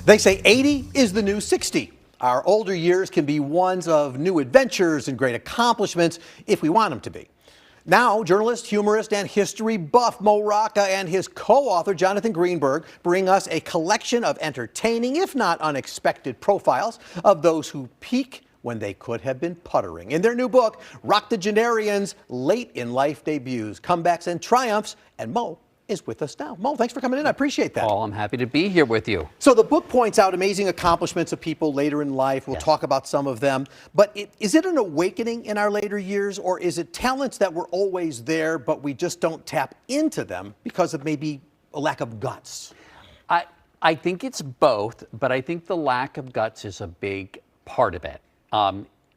They say 80 is the new 60. Our older years can be ones of new adventures and great accomplishments if we want them to be. Now, journalist, humorist, and history buff Mo Rocca and his co-author Jonathan Greenberg bring us a collection of entertaining, if not unexpected, profiles of those who peak when they could have been puttering. In their new book, Roctogenarians, late in life debuts, comebacks, and triumphs, and Mo is with us now. Mo, thanks for coming in. I appreciate that. Paul, I'm happy to be here with you. So the book points out amazing accomplishments of people later in life. We'll talk about some of them. But is it an awakening in our later years, or is it talents that were always there, but we just don't tap into them because of maybe a lack of guts? I think it's both, but I think the lack of guts is a big part of it.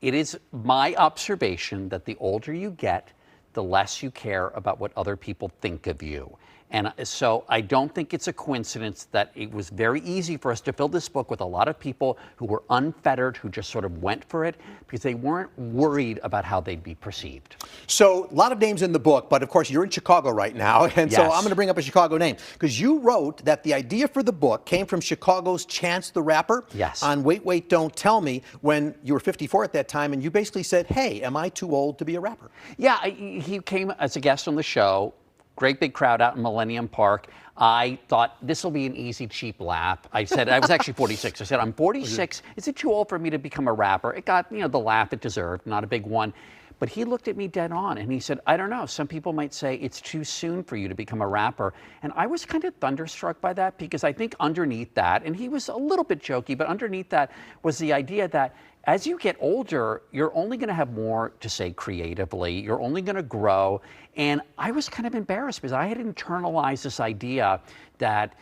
It is my observation that the older you get, the less you care about what other people think of you. And so I don't think it's a coincidence that it was very easy for us to fill this book with a lot of people who were unfettered, who just sort of went for it because they weren't worried about how they'd be perceived. So a lot of names in the book, but of course you're in Chicago right now. And so I'm going to bring up a Chicago name because you wrote that the idea for the book came from Chicago's Chance the Rapper on Wait, Wait, Don't Tell Me when you were 54 at that time. And you basically said, hey, am I too old to be a rapper? Yeah, he came as a guest on the show. Great big crowd out in Millennium Park. I thought this will be an easy, cheap laugh. I said, I was actually 46. I said, I'm 46. Is it too old for me to become a rapper? It got, the laugh it deserved, not a big one. But he looked at me dead on and he said, I don't know. Some people might say it's too soon for you to become a rapper. And I was kind of thunderstruck by that because I think underneath that, and he was a little bit jokey, but underneath that was the idea that as you get older, you're only going to have more to say creatively. You're only going to grow. And I was kind of embarrassed because I had internalized this idea that,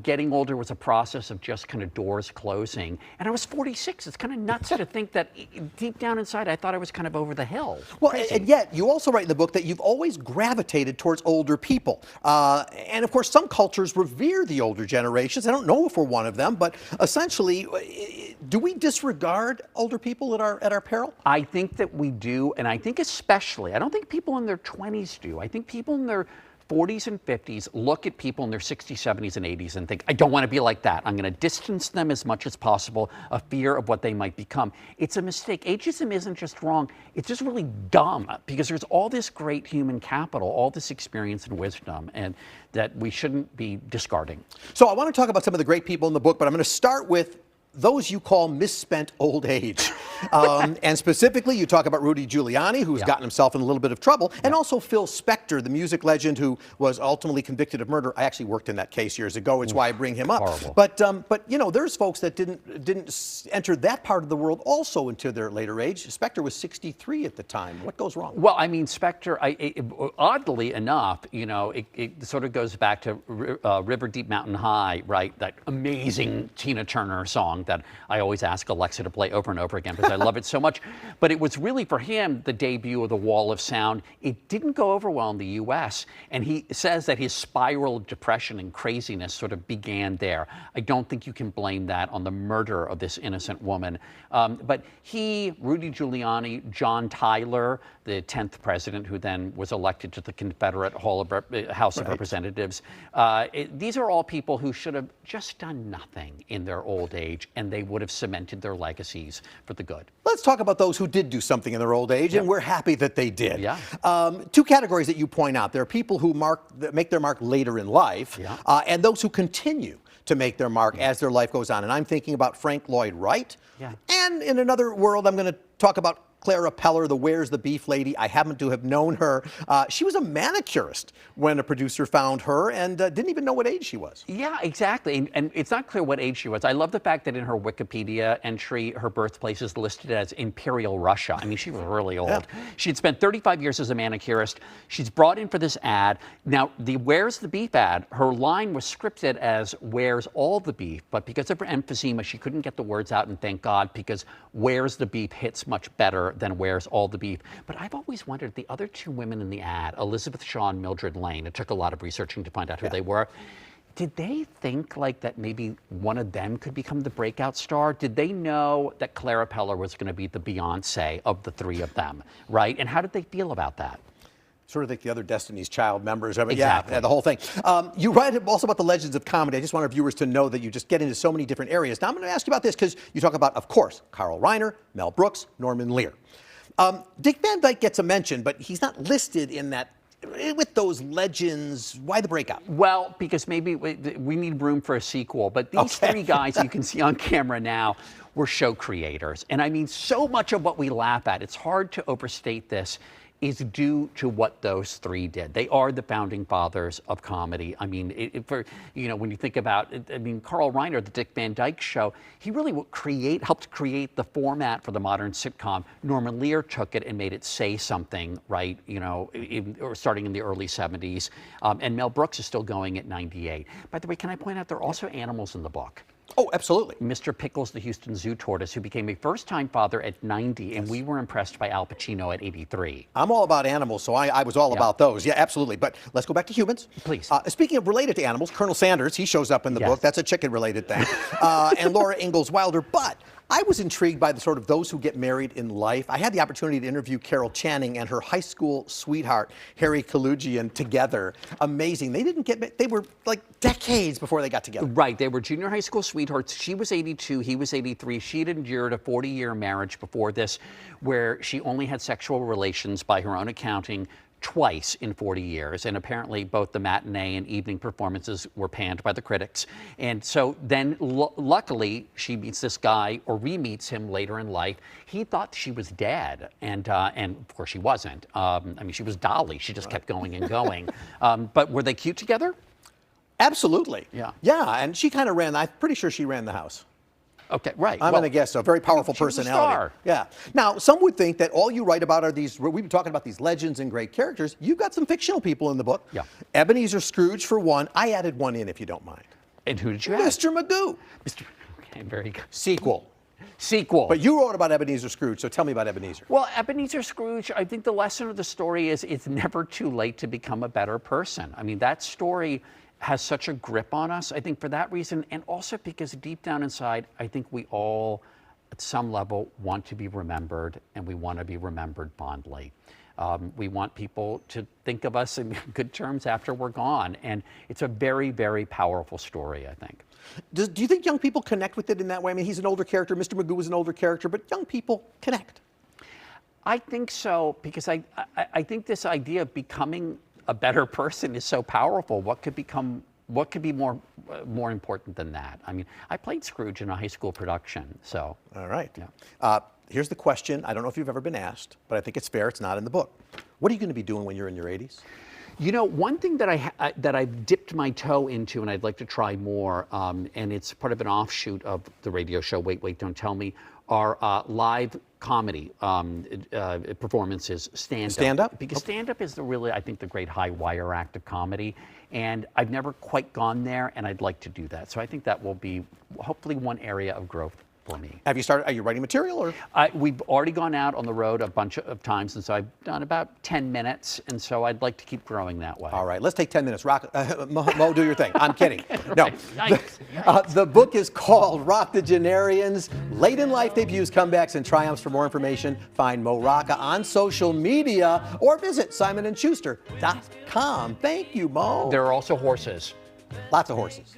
getting older was a process of just kind of doors closing. And I was 46. It's kind of nuts to think that deep down inside, I thought I was kind of over the hill. Well, and yet you also write in the book that you've always gravitated towards older people. And of course, some cultures revere the older generations. I don't know if we're one of them, but essentially, do we disregard older people at our peril? I think that we do, and I think especially, I don't think people in their 20s do. I think people in their 40s and 50s look at people in their 60s, 70s, and 80s and think, I don't want to be like that. I'm going to distance them as much as possible, a fear of what they might become. It's a mistake. Ageism isn't just wrong. It's just really dumb because there's all this great human capital, all this experience and wisdom, and that we shouldn't be discarding. So I want to talk about some of the great people in the book, but I'm going to start with those you call misspent old age. And specifically, you talk about Rudy Giuliani, who's gotten himself in a little bit of trouble, and also Phil Spector, the music legend who was ultimately convicted of murder. I actually worked in that case years ago. It's why I bring him up. Horrible. But there's folks that didn't enter that part of the world also into their later age. Spector was 63 at the time. What goes wrong? Well, I mean, Spector, oddly enough, it sort of goes back to River Deep Mountain High, right? That amazing Tina Turner song that I always ask Alexa to play over and over again because I love it so much. But it was really for him the debut of the Wall of Sound. It didn't go over well in the U.S. And he says that his spiral of depression and craziness sort of began there. I don't think you can blame that on the murder of this innocent woman. But he, Rudy Giuliani, John Tyler, the 10th president who then was elected to the Confederate House of Representatives, these are all people who should have just done nothing in their old age, and they would have cemented their legacies for the good. Let's talk about those who did do something in their old age, and we're happy that they did. Yeah. Two categories that you point out. There are people who make their mark later in life, and those who continue to make their mark as their life goes on. And I'm thinking about Frank Lloyd Wright. And in another world, I'm going to talk about Clara Peller, the Where's the Beef lady. I happen to have known her. She was a manicurist when a producer found her and didn't even know what age she was. Yeah, exactly. And it's not clear what age she was. I love the fact that in her Wikipedia entry, her birthplace is listed as Imperial Russia. I mean, she was really old. She'd spent 35 years as a manicurist. She's brought in for this ad. Now, the Where's the Beef ad, her line was scripted as Where's all the beef? But because of her emphysema, she couldn't get the words out, and thank God, because Where's the Beef hits much better than Where's all the beef. But I've always wondered, the other two women in the ad, Elizabeth Shaw and Mildred Lane, it took a lot of researching to find out who they were. Did they think like that maybe one of them could become the breakout star? Did they know that Clara Peller was going to be the Beyonce of the three of them, right? And how did they feel about that? Sort of like the other Destiny's Child members. I mean, Exactly. yeah, the whole thing. You write also about the legends of comedy. I just want our viewers to know that you just get into so many different areas. Now, I'm going to ask you about this because you talk about, of course, Carl Reiner, Mel Brooks, Norman Lear. Dick Van Dyke gets a mention, but he's not listed in that. With those legends, why the breakout? Well, because maybe we need room for a sequel, but these Okay. three guys you can see on camera now were show creators. And I mean, so much of what we laugh at, it's hard to overstate this, is due to what those three did. They are the founding fathers of comedy. I mean, when you think about it, I mean, Carl Reiner, the Dick Van Dyke Show, he really helped create the format for the modern sitcom. Norman Lear took it and made it say something, right? Or starting in the early 70s. And Mel Brooks is still going at 98. By the way, can I point out there are also animals in the book? Oh, absolutely. Mr. Pickles, the Houston Zoo tortoise, who became a first-time father at 90, and we were impressed by Al Pacino at 83. I'm all about animals, so I was all about those. Yeah, absolutely. But let's go back to humans. Please. Speaking of related to animals, Colonel Sanders, he shows up in the Yes. book. That's a chicken-related thing. And Laura Ingalls Wilder. But I was intrigued by the sort of those who get married in life. I had the opportunity to interview Carol Channing and her high school sweetheart, Harry Kalugian, together. Amazing. They were like decades before they got together. Right, they were junior high school sweethearts. She was 82, he was 83. She had endured a 40-year marriage before this, where she only had sexual relations, by her own accounting, twice in 40 years, and apparently both the matinee and evening performances were panned by the critics. And so then, luckily, she meets this guy, or re-meets him later in life. He thought she was dead, and of course she wasn't. I mean, she was Dolly. She just kept going and going. But were they cute together? Absolutely. Yeah. Yeah, and she kind of I'm pretty sure she ran the house. Okay, right. I'm going to guess so. Very powerful she was a personality. star. Yeah. Now, some would think that all you write about are these, we've been talking about these legends and great characters. You've got some fictional people in the book. Yeah. Ebenezer Scrooge, for one. I added one in, if you don't mind. And who did you add? Mr. Magoo. Okay, very good. Sequel. Sequel. But you wrote about Ebenezer Scrooge, so tell me about Ebenezer. Well, Ebenezer Scrooge, I think the lesson of the story is it's never too late to become a better person. I mean, that story has such a grip on us, I think, for that reason, and also because deep down inside, I think we all, at some level, want to be remembered, and we want to be remembered fondly. We want people to think of us in good terms after we're gone, and it's a very, very powerful story, I think. Do you think young people connect with it in that way? I mean, he's an older character, Mr. Magoo is an older character, but young people connect. I think so, because I think this idea of becoming a better person is so powerful. What could be more important than that? I mean, I played Scrooge in a high school production, so. All right. Yeah. Here's the question. I don't know if you've ever been asked, but I think it's fair. It's not in the book. What are you going to be doing when you're in your 80s? You know, one thing that I've dipped my toe into, and I'd like to try more, and it's part of an offshoot of the radio show Wait, Wait, Don't Tell Me, are live comedy performances, stand-up. Stand-up? Because stand-up is really, I think, the great high wire act of comedy, and I've never quite gone there, and I'd like to do that. So I think that will be hopefully one area of growth for me. Have you started? Are you writing material or? We've already gone out on the road a bunch of times, and so I've done about 10 minutes, and so I'd like to keep growing that way. All right, let's take 10 minutes. Mo, do your thing. I'm kidding. No. Yikes. The book is called Roctogenarians, Late in Life Debuts, Comebacks, and Triumphs. For more information, find Mo Rocca on social media or visit SimonandSchuster.com. Thank you, Mo. There are also horses. Lots of horses.